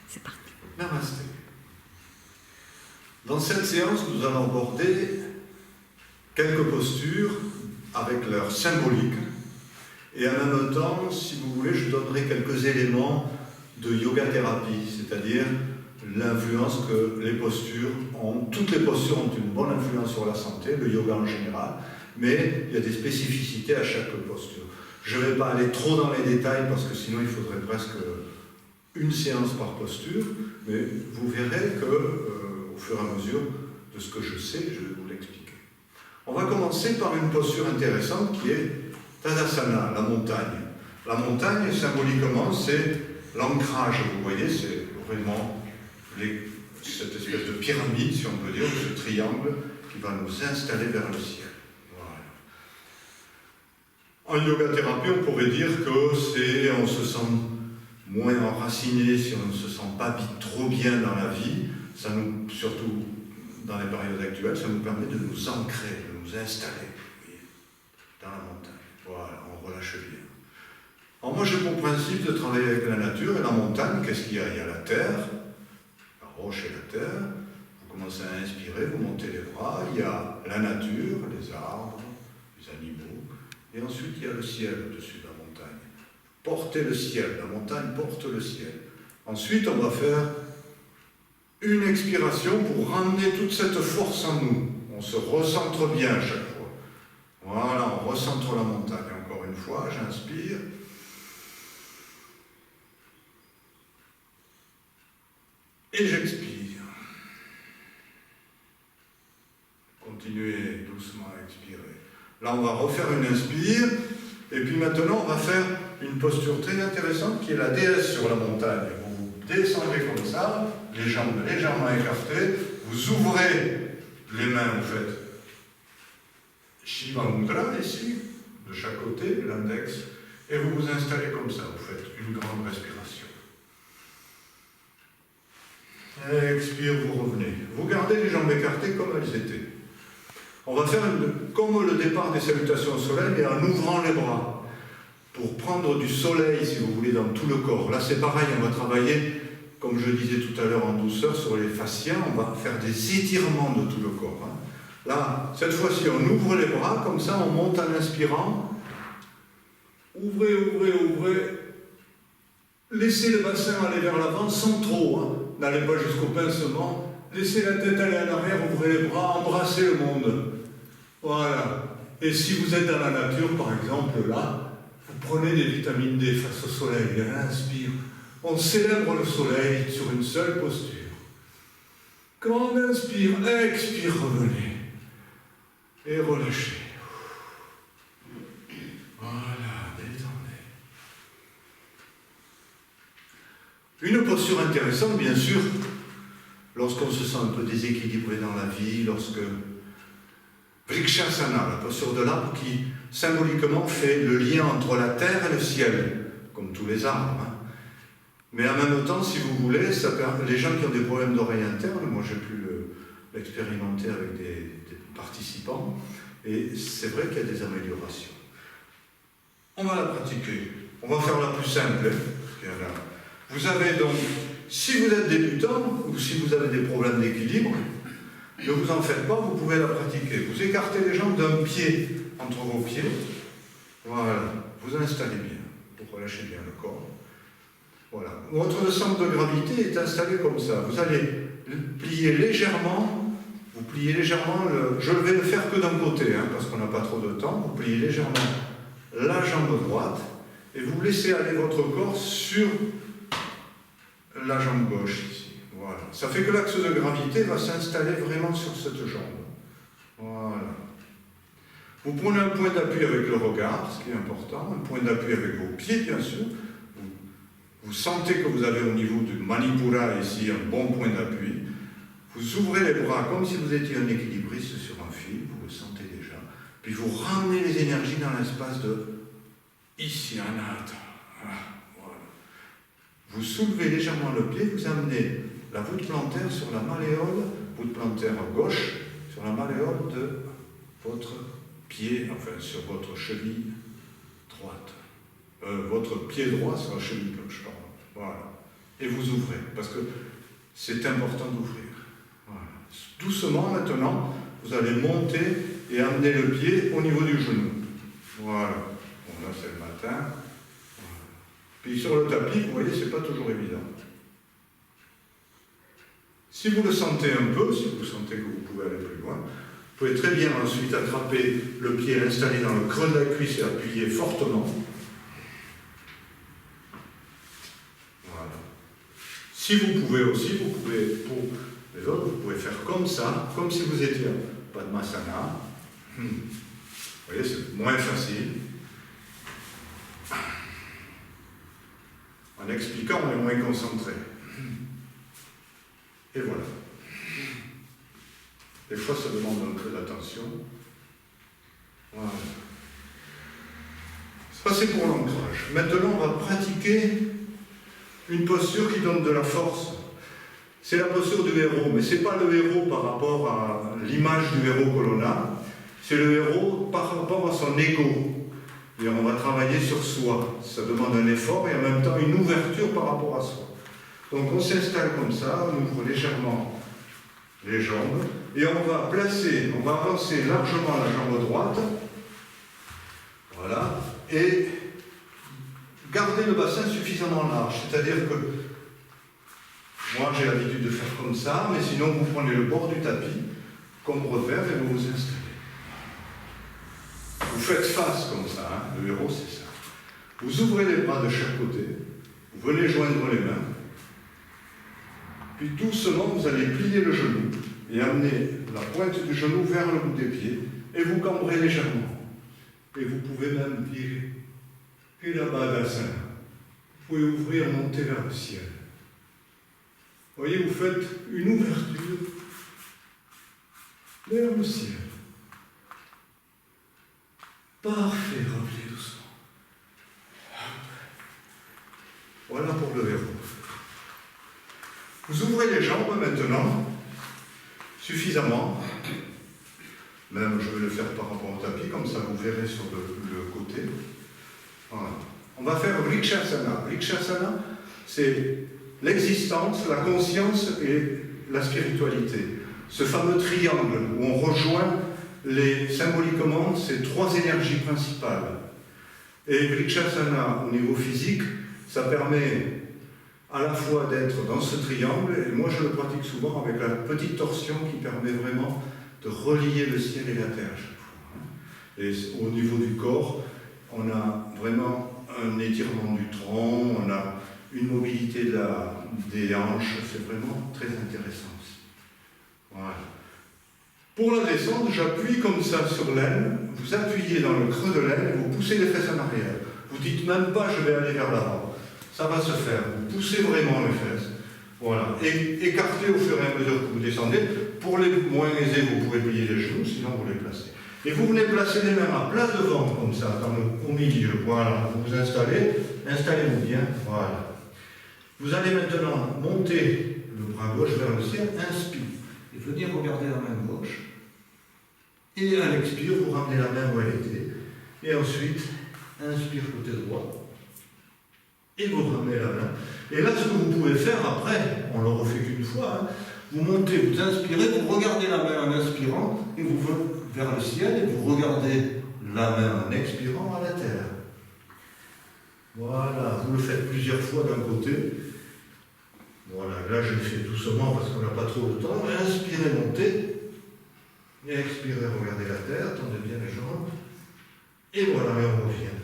c'est parti. Namasté. Dans cette séance, nous allons aborder quelques postures avec leur symbolique. Et en même temps, si vous voulez, je donnerai quelques éléments de yoga-thérapie, c'est-à-dire l'influence que les postures ont. Toutes les postures ont une bonne influence sur la santé, le yoga en général, mais il y a des spécificités à chaque posture. Je ne vais pas aller trop dans les détails parce que sinon il faudrait presque une séance par posture, mais vous verrez que, au fur et à mesure de ce que je sais, je vais vous l'expliquer. On va commencer par une posture intéressante qui est Tadasana, la montagne. La montagne, symboliquement, c'est l'ancrage, vous voyez, c'est vraiment cette espèce de pyramide, si on peut dire, ce triangle qui va nous installer vers le ciel. Voilà. En yoga-thérapie, on pourrait dire que on se sent moins enraciné, si on ne se sent pas trop bien dans la vie, ça nous, surtout dans les périodes actuelles, ça nous permet de nous ancrer, de nous installer dans la montagne. Voilà, on relâche bien. Alors moi j'ai pour principe de travailler avec la nature et la montagne. Qu'est-ce qu'il y a? Il y a la terre, la roche et la terre. Vous commencez à inspirer, vous montez les bras. Il y a la nature, les arbres, les animaux. Et ensuite il y a le ciel au-dessus de la montagne. Portez le ciel, la montagne porte le ciel. Ensuite on va faire une expiration pour ramener toute cette force en nous. On se recentre bien à chaque fois. Voilà, on recentre la montagne. Encore une fois, j'inspire. Et j'expire. Continuez doucement à expirer. Là, on va refaire une inspire. Et puis maintenant, on va faire une posture très intéressante qui est la déesse sur la montagne. Vous descendez comme ça, les jambes légèrement écartées. Vous ouvrez les mains, vous faites Shiva Mudra ici, de chaque côté, l'index. Et vous vous installez comme ça. Vous faites une grande respiration. Expire, vous revenez. Vous gardez les jambes écartées comme elles étaient. On va faire comme le départ des salutations au soleil, mais en ouvrant les bras, pour prendre du soleil, si vous voulez, dans tout le corps. Là, c'est pareil, on va travailler, comme je disais tout à l'heure en douceur, sur les fascias, on va faire des étirements de tout le corps. Hein. Là, cette fois-ci, on ouvre les bras, comme ça, on monte en inspirant. Ouvrez, ouvrez, ouvrez. Laissez le bassin aller vers l'avant sans trop, hein. N'allez pas jusqu'au pincement. Laissez la tête aller en arrière, ouvrez les bras, embrassez le monde. Voilà. Et si vous êtes dans la nature, par exemple, là, vous prenez des vitamines D face au soleil, inspire. On célèbre le soleil sur une seule posture. Quand on inspire, expire, revenez. Et relâchez. Voilà, détendez. Une posture intéressante, bien sûr, lorsqu'on se sent un peu déséquilibré dans la vie, lorsque Vrikshasana, la posture de l'arbre qui symboliquement fait le lien entre la terre et le ciel, comme tous les arbres. Hein. Mais en même temps, si vous voulez, les gens qui ont des problèmes d'oreille interne, moi j'ai pu l'expérimenter avec des participants, et c'est vrai qu'il y a des améliorations. On va la pratiquer. On va faire la plus simple. Vous avez donc, si vous êtes débutant, ou si vous avez des problèmes d'équilibre, ne vous en faites pas, vous pouvez la pratiquer. Vous écartez les jambes d'un pied entre vos pieds. Voilà. Vous installez bien. Vous relâchez bien le corps. Voilà. Votre centre de gravité est installé comme ça. Vous allez plier légèrement. Vous pliez légèrement je ne vais le faire que d'un côté, hein, parce qu'on n'a pas trop de temps. Vous pliez légèrement la jambe droite et vous laissez aller votre corps sur la jambe gauche ici. Voilà. Ça fait que l'axe de gravité va s'installer vraiment sur cette jambe. Voilà. Vous prenez un point d'appui avec le regard, ce qui est important, un point d'appui avec vos pieds, bien sûr. Vous sentez que vous avez au niveau du Manipura ici un bon point d'appui. Vous ouvrez les bras comme si vous étiez un équilibriste sur un fil, vous le sentez déjà. Puis vous ramenez les énergies dans l'espace de ici, Anata. Voilà. Vous soulevez légèrement le pied, vous amenez la voûte plantaire sur la malléole, voûte plantaire gauche, sur la malléole de votre pied, enfin sur votre cheville droite. Votre pied droit sur la cheville gauche, pardon. Voilà. et vous ouvrez, parce que c'est important d'ouvrir. Voilà. Doucement maintenant, vous allez monter et amener le pied au niveau du genou. Voilà. Bon, là c'est le matin. Voilà. Puis sur le tapis, vous voyez, c'est pas toujours évident. Si vous le sentez un peu, si vous sentez que vous pouvez aller plus loin, vous pouvez très bien ensuite attraper le pied, l'installer dans le creux de la cuisse et appuyer fortement. Voilà. Si vous pouvez aussi, vous pouvez, pour les autres, vous pouvez faire comme ça, comme si vous étiez en Padmasana. Vous voyez, c'est moins facile. En expliquant, on est moins concentré. Et voilà. Des fois, ça demande un peu d'attention. Voilà. Ça, c'est pour l'ancrage. Maintenant, on va pratiquer une posture qui donne de la force. C'est la posture du héros, mais ce n'est pas le héros par rapport à l'image du héros que l'on a, c'est le héros par rapport à son ego. Et on va travailler sur soi. Ça demande un effort et en même temps une ouverture par rapport à soi. Donc on s'installe comme ça, on ouvre légèrement les jambes et on va avancer largement la jambe droite. Voilà. Et garder le bassin suffisamment large. C'est-à-dire que moi j'ai l'habitude de faire comme ça, mais sinon vous prenez le bord du tapis comme repère et vous vous installez. Vous faites face comme ça, hein. Le héros c'est ça. Vous ouvrez les bras de chaque côté, vous venez joindre les mains. Puis doucement, vous allez plier le genou et amener la pointe du genou vers le bout des pieds et vous cambrez légèrement. Et vous pouvez même virer. Et là-bas, bassin. Vous pouvez ouvrir, monter vers le ciel. Vous voyez, vous faites une ouverture vers le ciel. Parfait, revenez doucement. Voilà pour le héros. Vous ouvrez les jambes maintenant, suffisamment. Même je vais le faire par rapport au tapis, comme ça vous verrez sur le côté. Voilà. On va faire Vrikshasana. Vrikshasana, c'est l'existence, la conscience et la spiritualité. Ce fameux triangle où on rejoint symboliquement ces trois énergies principales. Et Vrikshasana, au niveau physique, ça permet à la fois d'être dans ce triangle, et moi je le pratique souvent avec la petite torsion qui permet vraiment de relier le ciel et la terre à chaque fois. Et au niveau du corps, on a vraiment un étirement du tronc, on a une mobilité des hanches, c'est vraiment très intéressant aussi. Voilà. Pour la descente, j'appuie comme ça sur l'aile, vous appuyez dans le creux de l'aile et vous poussez les fesses en arrière. Vous dites même pas je vais aller vers l'avant. Ça va se faire. Vous poussez vraiment les fesses. Voilà. Et écartez au fur et à mesure que vous descendez. Pour les moins aisés, vous pouvez plier les genoux, sinon vous les placez. Et vous venez placer les mains à plat devant, comme ça, au milieu. Voilà. Vous vous installez. Installez-vous bien. Voilà. Vous allez maintenant monter le bras gauche vers le ciel. Inspire. Et venir regarder la main gauche. Et à l'expire, vous ramenez la main où elle était. Et ensuite, inspire côté droit. Et vous ramenez la main. Et là, ce que vous pouvez faire après, on ne le refait qu'une fois, hein, vous montez, vous inspirez, vous regardez la main en inspirant, et vous venez vers le ciel, et vous regardez la main en expirant à la terre. Voilà, vous le faites plusieurs fois d'un côté. Voilà, là je le fais doucement parce qu'on n'a pas trop de temps. Inspirez, montez. Et expirez, regardez la terre, tendez bien les jambes. Et voilà, et on revient.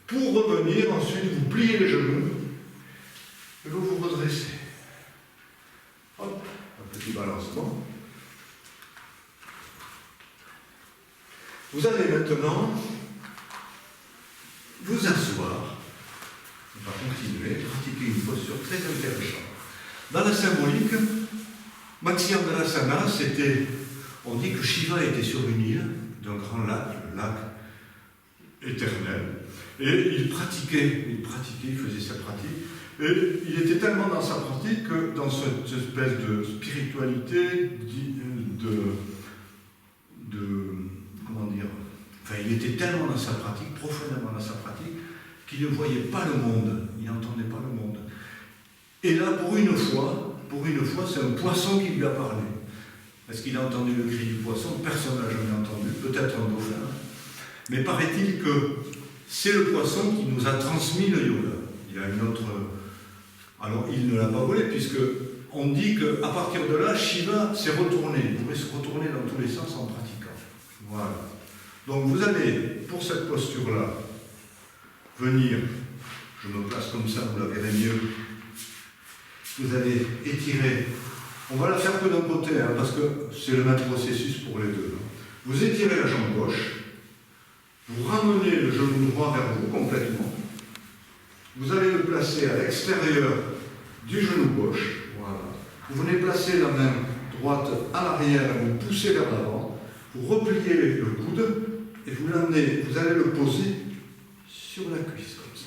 Pour revenir, ensuite, vous pliez les genoux et vous vous redressez. Hop, un petit balancement. Vous allez maintenant vous asseoir. On va continuer, pratiquer une posture très intéressante. Dans la symbolique, Matsyendrasana, on dit que Shiva était sur une île d'un grand lac, le lac éternel. Et il pratiquait, il faisait sa pratique. Et il était tellement dans sa pratique que dans cette espèce de spiritualité, comment dire, enfin il était tellement dans sa pratique, profondément dans sa pratique, qu'il ne voyait pas le monde, il n'entendait pas le monde. Et là, pour une fois, c'est un poisson qui lui a parlé. Est-ce qu'il a entendu le cri du poisson? Personne n'a jamais entendu, peut-être un dauphin. Mais paraît-il que c'est le poisson qui nous a transmis le yoga. Il y a une autre... Alors, il ne l'a pas volé, puisque on dit qu'à partir de là, Shiva s'est retourné. Il pourrait se retourner dans tous les sens en pratiquant. Voilà. Donc, vous allez, pour cette posture-là, venir, je me place comme ça, vous la verrez mieux. Vous allez étirer. On va la faire que d'un côté, hein, parce que c'est le même processus pour les deux. Vous étirez la jambe gauche, vous ramenez le genou droit vers vous complètement. Vous allez le placer à l'extérieur du genou gauche. Voilà. Vous venez placer la main droite à l'arrière, vous poussez vers l'avant, vous repliez le coude et vous l'amenez, vous allez le poser sur la cuisse comme ça.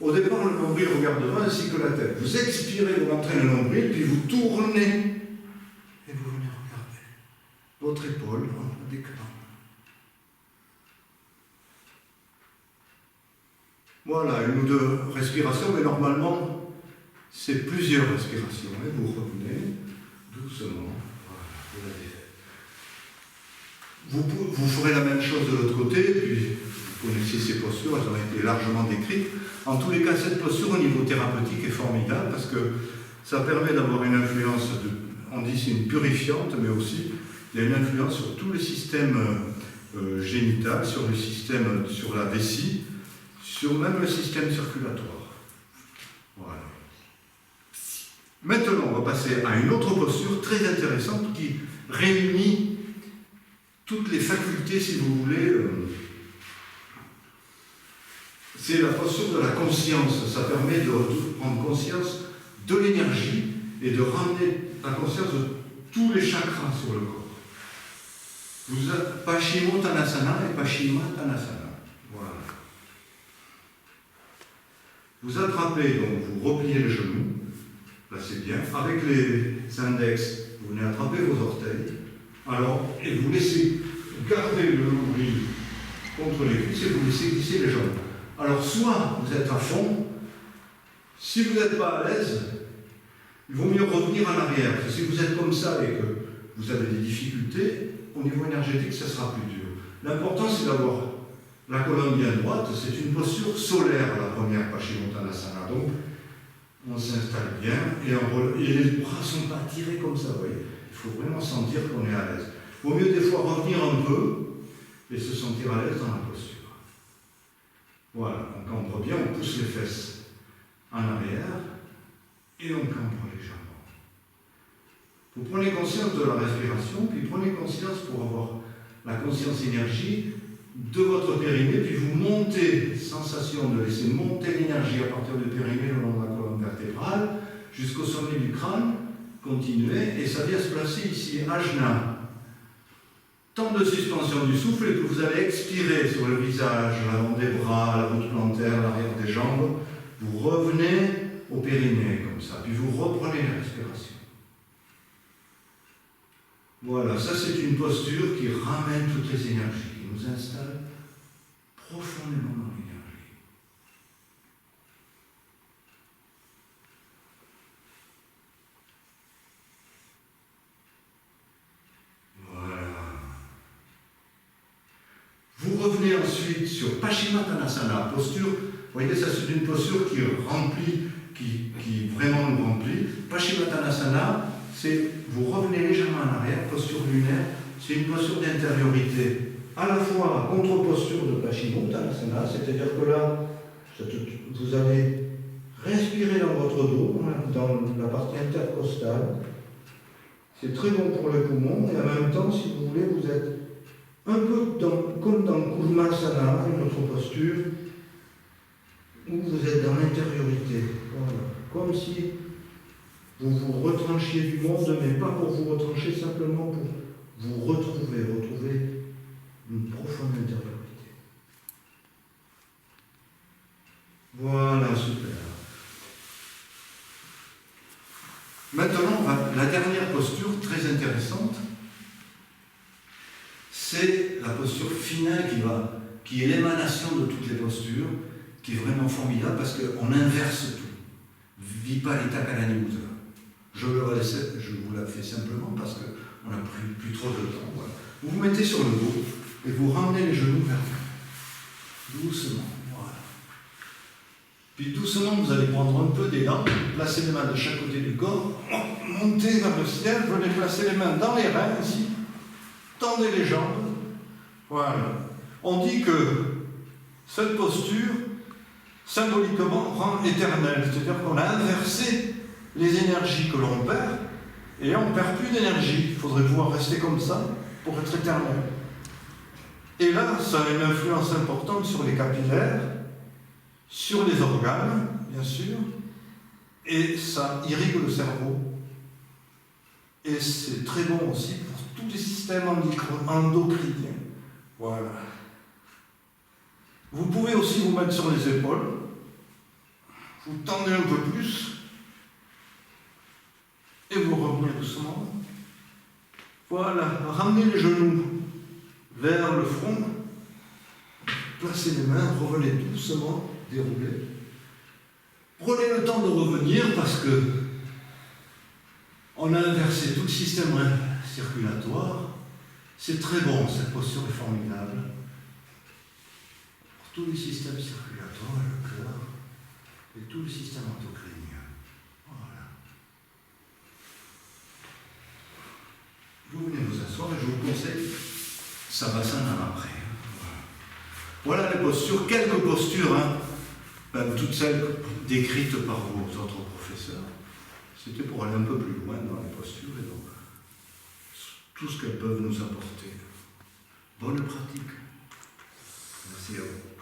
Au départ, le nombril regarde devant ainsi que la tête. Vous expirez, vous rentrez le nombril, puis vous tournez et vous venez regarder votre épaule en décalant. Voilà, une ou deux respirations, mais normalement, c'est plusieurs respirations. Et vous revenez doucement. Voilà, vous l'avez fait. Vous ferez la même chose de l'autre côté, puis vous connaissez ces postures, elles ont été largement décrites. En tous les cas, cette posture au niveau thérapeutique est formidable parce que ça permet d'avoir une influence, on dit c'est une purifiante, mais aussi il y a une influence sur tout le système génital, sur le système, sur la vessie, sur même le système circulatoire. Voilà. Maintenant, on va passer à une autre posture très intéressante qui réunit toutes les facultés, si vous voulez. C'est la posture de la conscience. Ça permet de prendre conscience de l'énergie et de ramener la conscience de tous les chakras sur le corps. Vous avez Paschimottanasana et Paschimottanasana. Voilà. Vous attrapez, donc vous repliez le genou, là c'est bien, avec les index, vous venez attraper vos orteils, alors, et vous laissez garder le nombril contre les cuisses et vous laissez glisser les jambes. Alors, soit vous êtes à fond, si vous n'êtes pas à l'aise, il vaut mieux revenir en arrière, parce que si vous êtes comme ça et que vous avez des difficultés, au niveau énergétique, ça sera plus dur. L'important, c'est d'avoir la colonne bien droite, c'est une posture solaire, la première Paschimottanasana. Donc, on s'installe bien et les bras ne sont pas tirés comme ça, vous voyez. Il faut vraiment sentir qu'on est à l'aise. Il vaut mieux des fois revenir un peu et se sentir à l'aise dans la posture. Voilà, on cambre bien, on pousse les fesses en arrière et on cambre légèrement. Vous prenez conscience de la respiration, puis prenez conscience pour avoir la conscience énergie de votre périnée, puis vous montez, sensation de laisser monter l'énergie à partir du périnée le long de la colonne vertébrale jusqu'au sommet du crâne, continuez, et ça vient se placer ici, ajna. Temps de suspension du souffle et que vous allez expirer sur le visage, l'avant des bras, la voûte plantaire, l'arrière des jambes, vous revenez au périnée comme ça, puis vous reprenez la respiration. Voilà, ça c'est une posture qui ramène toutes les énergies, qui nous installe profondément dans l'énergie. Voilà. Vous revenez ensuite sur Paschimottanasana, posture, vous voyez, ça c'est une posture qui remplit, qui vraiment nous remplit. Paschimottanasana, c'est, vous revenez légèrement en arrière, posture lunaire, c'est une posture d'intériorité. À la fois contre-posture de Paschimottanasana, c'est-à-dire que là, vous allez respirer dans votre dos, dans la partie intercostale. C'est très bon pour les poumons, et en même temps, si vous voulez, vous êtes un peu comme dans Kurmasana, une autre posture, où vous êtes dans l'intériorité. Voilà. Comme si vous vous retranchiez du monde, mais pas pour vous retrancher, simplement pour vous retrouver une profonde intériorité. Voilà, super. Maintenant, la dernière posture, très intéressante, c'est la posture finale qui est l'émanation de toutes les postures, qui est vraiment formidable parce qu'on inverse tout. Viparita Kananyutra. Je vous la fais simplement parce qu'on n'a plus trop de temps. Voilà. Vous vous mettez sur le dos et vous ramenez les genoux vers vous. Doucement. Voilà. Puis doucement, vous allez prendre un peu d'élan, placer les mains de chaque côté du corps, monter vers le ciel, venez placer les mains dans les reins ici, tendez les jambes. Voilà. On dit que cette posture, symboliquement, rend éternelle. C'est-à-dire qu'on a inversé les énergies que l'on perd, et là on ne perd plus d'énergie. Il faudrait pouvoir rester comme ça pour être éternel. Et là, ça a une influence importante sur les capillaires, sur les organes, bien sûr, et ça irrigue le cerveau. Et c'est très bon aussi pour tous les systèmes endocriniens. Voilà. Vous pouvez aussi vous mettre sur les épaules, vous tendez un peu plus, et vous revenez doucement. Voilà, ramenez les genoux vers le front, placez les mains, revenez doucement, déroulez. Prenez le temps de revenir parce que on a inversé tout le système circulatoire. C'est très bon, cette posture est formidable. Pour tous les systèmes circulatoires, le cœur et tout le système endocrinien. Voilà. Vous venez vous asseoir et je vous conseille Savasana après. Voilà les postures, quelques postures, même toutes celles décrites par vos autres professeurs. C'était pour aller un peu plus loin dans les postures et donc tout ce qu'elles peuvent nous apporter. Bonne pratique. Merci à vous.